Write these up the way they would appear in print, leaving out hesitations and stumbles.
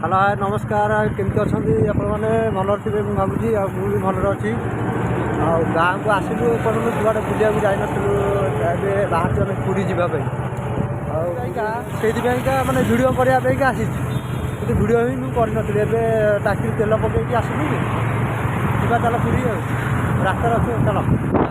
Hello नमस्कार केमती अच्छा आपण मैंने भल थे भावुँ मुझे भलर अच्छी गाँव को आसलु जुआड़े बुलिया जाइन बाहर पुरी जावाई से मानने भिड करने आसी भिड ही मुझे कर टाकी तेल पकईकि आसलु जा चल पुरी रास्तार अच्छे चल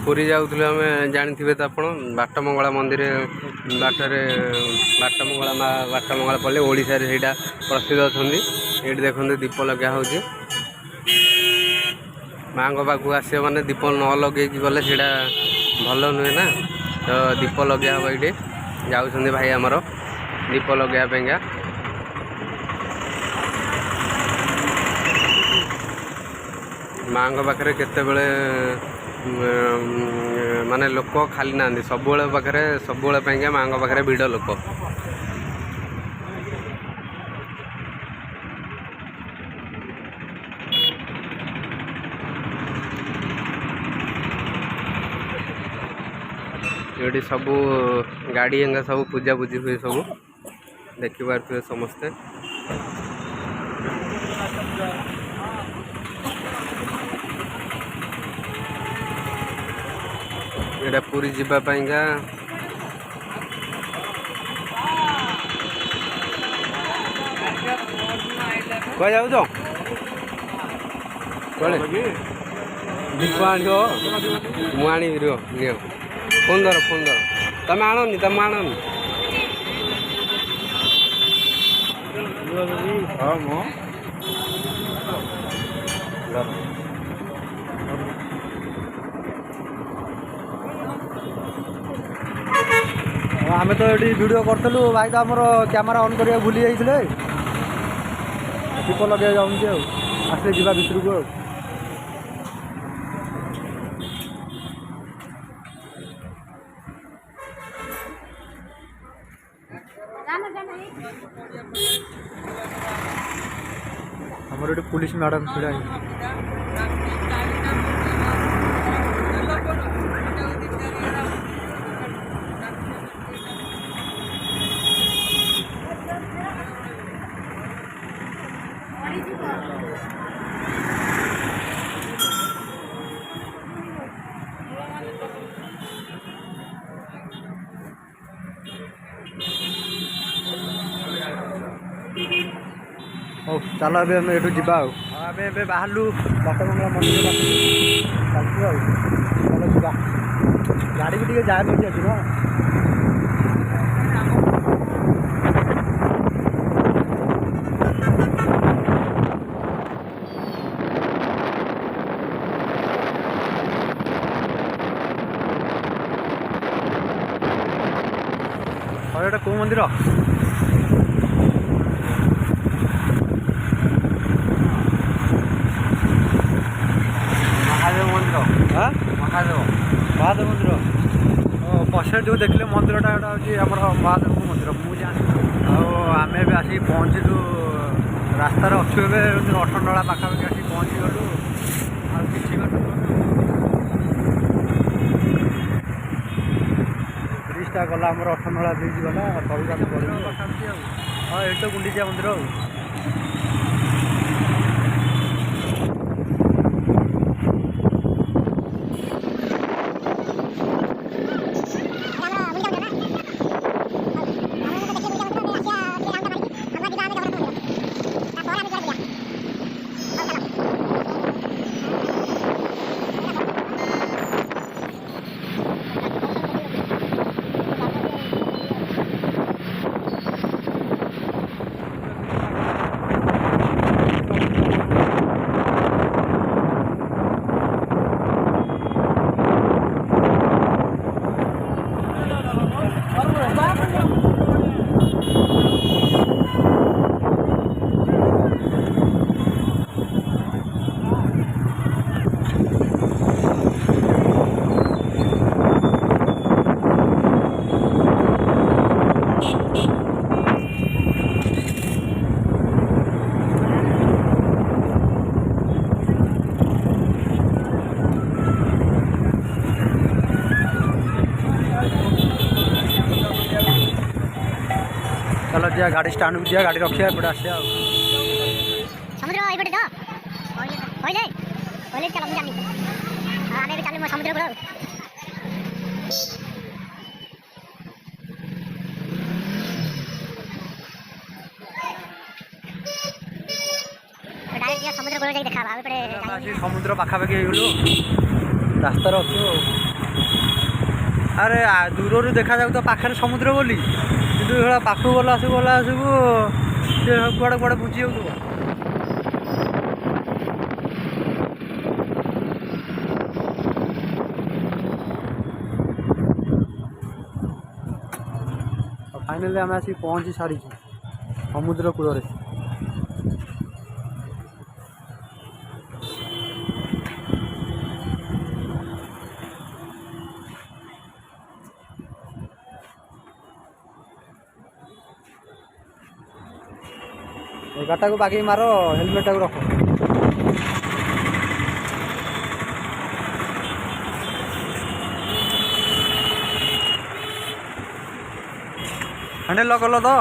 पुरी जाऊँ आम जानी तो आप बाटमंगला मंदिर बाटरे बाटमंगला पल्ले ओडिशा रे प्रसिद्ध अच्छा ये देखते दीप लगा हो माँ पाखक आस मैंने दीप न लगे गले से भल नुहे ना तो दीप लगे हम ये जाऊँ भाई आमर दीप लगे माँ पाखे केतबले माने लोक खाली ना सब पाखे सब माँ पाखे भिड़ लोक ये सब गाड़ी एंगा सब पूजा पूजी हुए सब देखी पारे समस्ते ये पुरी जावाई कह जाऊ दीप आण मुझे आनी फोन धर तुम आनी तुम आनी आम तो ये वीडियो करूँ भाई तो आमर कैमेरा ऑन करा भूली जाते दीप लगे जाऊँगी आसले जा भितर को हमर ये पुलिस मैडम छिड़ा हो चलो अभी आम यू जा बाहर बाटमंगला मंदिर चलती चलो जा गाड़ी भी टे जाम हो और एटा को मंदिर महादेव मंदिर। हाँ महादेव महादेव मंदिर पछे जो देखले मंदिरटा एटा हूँ आम महादेव मंदिर मुझे जानी आम भी आसिक पहुँचलु रास्तार अच्छु ए 8 नला पाखापाखि आसिक पहुँची गलु आ किसी ब्रिजटा गला आमर 8 नला ब्रिज गला तलू आम गलु पाखापाखि हाँ ये तो गुंडीचा मंदिर चलो जा गाड़ी स्टांड को जा गाड़ी रखिया एपटे आसिया समुद्र एपटे जा पहिले पहिले चल हम जानी आने भी चल समुद्र को डायरेक्ट या समुद्र को जाई देखा एपटे समुद्र पाखापाखि गलु रास्तार अच्छु अरे दूर देखा जाऊ तो पाखे समुद्र बोली कि पाख गला आसू सी कुआड़े कुआड़े बुझी जाऊ फाइनाली आम आसिक पहुँची सारी समुद्र कूल गाटा को बाकी मारो हेलमेट को रखो हैंडल कल तो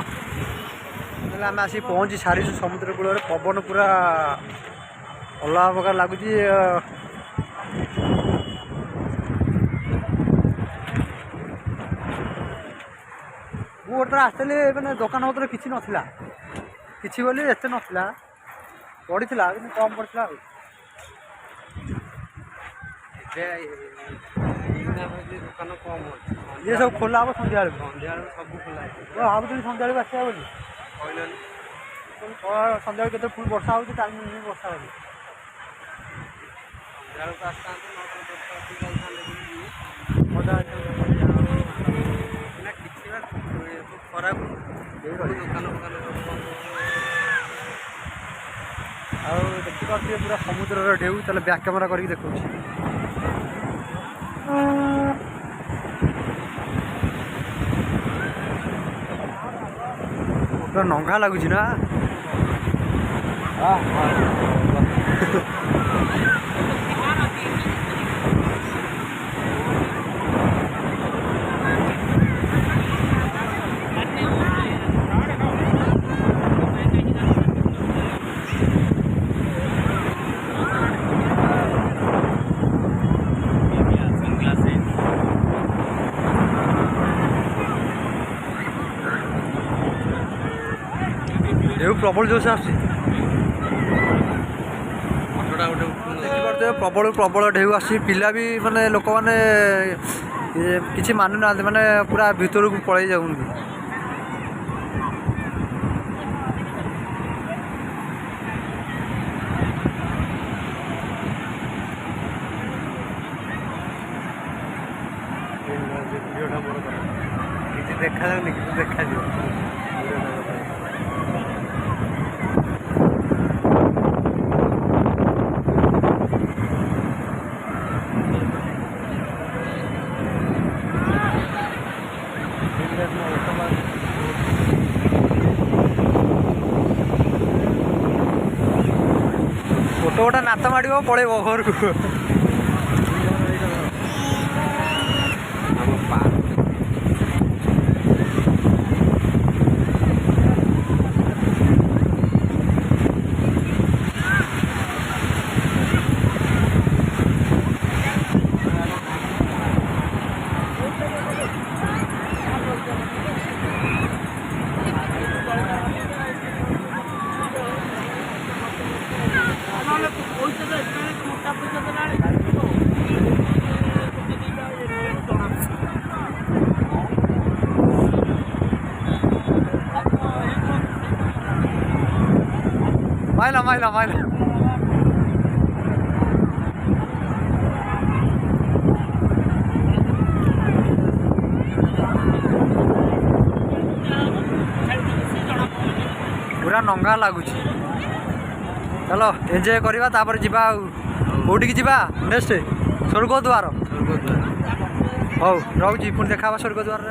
आम आसिक पहुँची सारी समुद्र कूल पवन पूरा अलग प्रकार लगुच गोटे आसली मैंने दुकान पत्र किसी नाला किसी बोली एत नाला पड़ी कि कम पड़ा दुकान कम ये सब खोला हम सन्ध्या सन्ध्या सब खोला भावुँ सन्ध्या आसा बोली सन्ध्या के फुल वर्षा हो टाइम वर्षा हो मजा खरा दुकान देखिए पूरा समुद्र ढेउ चलो बैक कैमेरा करके देखो पूरा नंगा लगुच ना ढेउ प्रबल जोश आसुपारे प्रबल प्रबल ढेउ आसी पिला भी माने लोक मैंने किसी मानु ना माने पूरा भीतर को पड़े जाऊँ ଦେଖାଯାଉନି କିନ୍ତୁ ଦେଖାଯିବ। ଗୋଟେ ଗୋଟେ ନାତ ମାଡ଼ିବ ପଳେଇବ ଘରକୁ। माइला माइला माइला पूरा नंगा लगुच। चलो एंजॉय करवा तापर जीवा कौटी जीवा नेक्स्ट स्वर्गद्वार। हौ रोची पुणी देखा स्वर्गद्वार।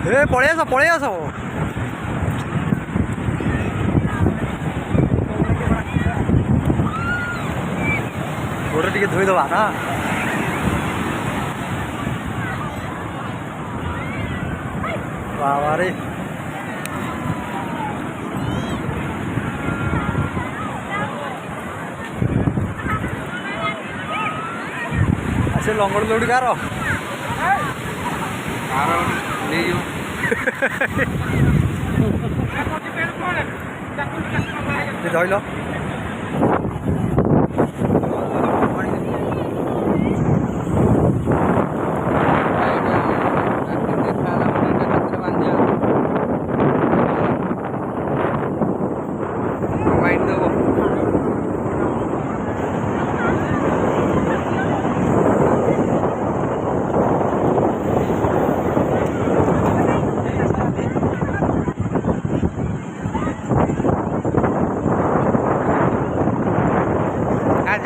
ए पलि आस गोड़ टे धोईदबा ना। बाबा रे आसे लंगड़ दौड़ी कार धरल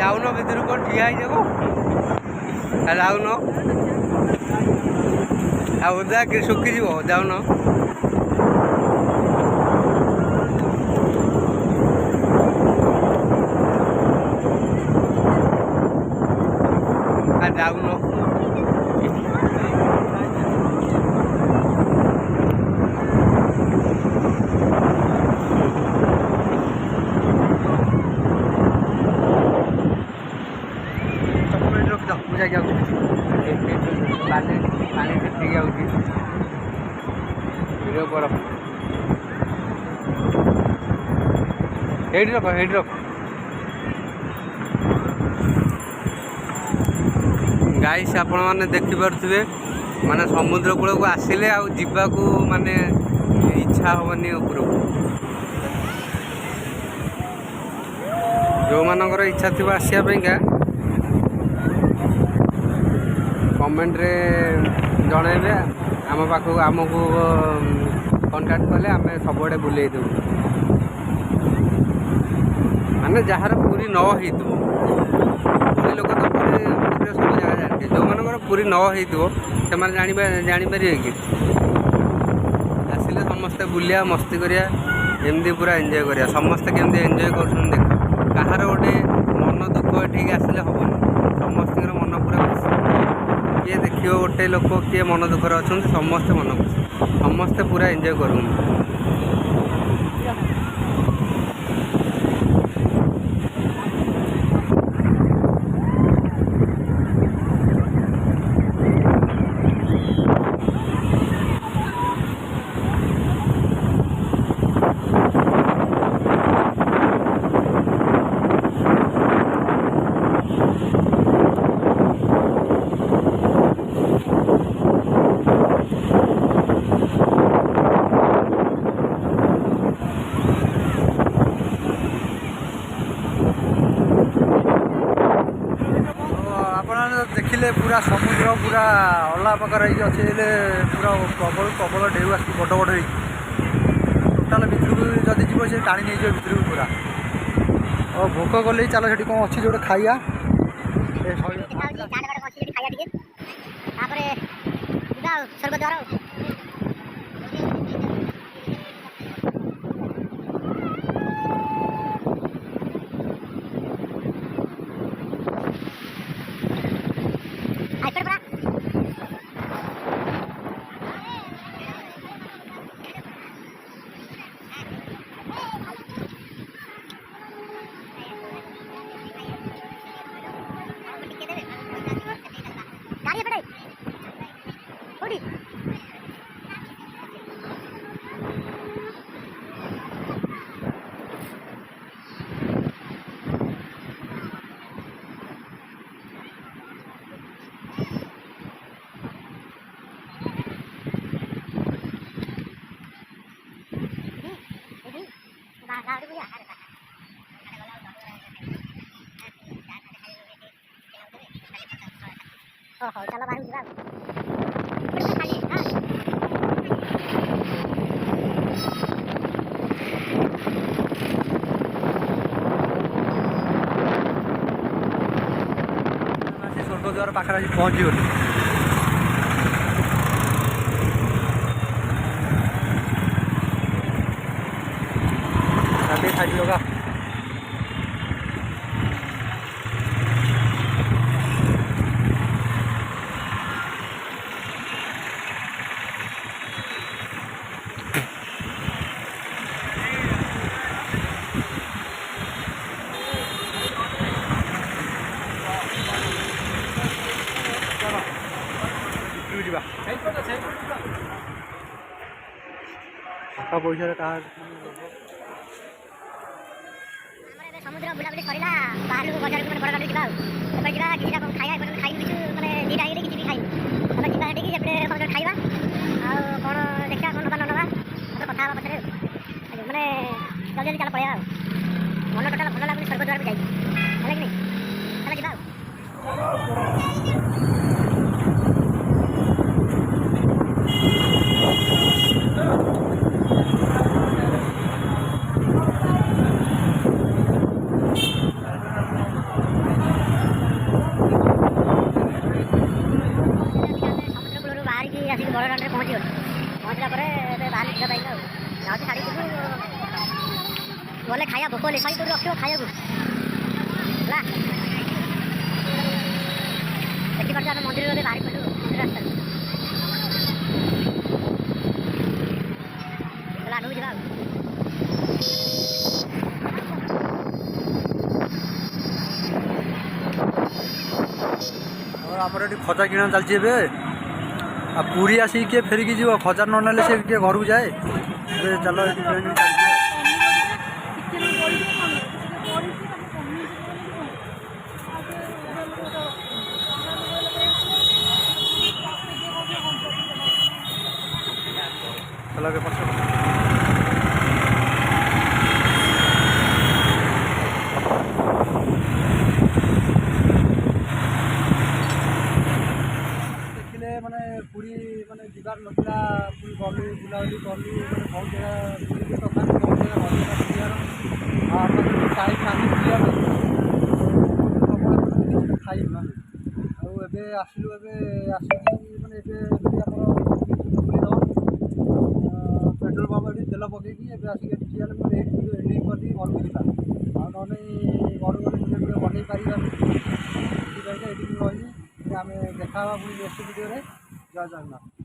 जाऊन भर कौन ठिया जाऊन आधा सुखीज जाऊन जाऊन रख गाइस आपण मैंने देखिपे माने समुद्र कूल को आसिले आवाकू माने इच्छा हेनी उपरको जो मानकर इच्छा थी आसापा कमेंट रे जनइबे आम पाखक आमको कंटाक्ट कले आम सब बुले देव माने जार पूरी न हो पूरी लोक तो पूरी सब जगह जानते जो मानकर पूरी न हो जानीपर कि आसिले समस्ते बुलिया मस्ती करिया एमती पूरा एंजॉय करिया समस्ते केमती एंजॉय कर देख कहार गोटे मन दुख ठीक आसिले हेनी समस्त मन पूरा खुशी किए देखिए गोटे लोक किए मन दुखर अच्छा समस्ते मन खुशी समस्ते पूरा एंजॉय करूँ। पूरा अलग प्रकार अच्छे पूरा प्रबल प्रबल ढेउ आस बड़ बड़ टोटाल भितर को जदि जीव से टाणी नहीं भितर को पूरा और भोक गले चलो से कौन अच्छी जो खाइया स्वर्गद्वार ओहो चलो बाहर जाओ खाली हां स्वर्गद्वार पाखे आज पहुँची गली खाई होगा पैसा समुद्र बुलाबुली सरला बाहर बजार को बड़ गाड़ी जाओ तब जा किसी का खाया खाई किछु माने दीटा आइले किछि भी खाई तब जिबा हेटी कि एपटे समुद्र खाइबा आ कोन देखा कोन नबा नबा तो कथा बा पछरे माने जल्दी जल्दी चल पळिया मन टोटल भल लागुनी स्वर्गद्वार भी जाई हले कि नहीं चल जिबा बड़ दाण्ड पहुँची गल पहुँचला बाहर जा पाइल जाऊँ शाड़ी गले खाया भोक हेल्ले सही रख खाया देखी पार्छ आम मंदिर गले बाहर पड़ू रास्ता आगू जा आमर ये खजा किणा चलती आ पूरी आसिक किए फेरिकी जीव खजा न ना से किए घर को जाए चलो चलो के पक्ष माने पूरी माने जीवार नथिला पूरी गली बुलाबुली गली माने बहुत जगह पूरी के दोकान बहुत जगह गली बुलियार आ टाइम खानी बुलियार खाई ना ଆଉ ଏବେ ଆସିଲୁ ଏବେ ଆସିକି ମାନେ ଏବେ ଆମର पेट्रोल पंप एଠି तेल पकईकि ଏବେ ଆସିକି ଏଠି ଠିଆ ହେଲେ ମୁଁ ଏଇଠି ଭିଡ଼ିଓ ଏଡ଼ିଟିଂ କରିକି ଘରକୁ ଯିବା ଆଉ ନହେଲେ ଘରକୁ ଗଲେ ଭିଡ଼ିଓ ବନେଇ ପାରିବାନି ସେଥିପାଇଁ ଏଡ଼ିଟିଂ ରହିବି ଆମେ ଦେଖା ହେବା ପୁଣି ନେକ୍ସଟ ଭିଡ଼ିଓରେ ଜୟ ଜଗନ୍ନାଥ।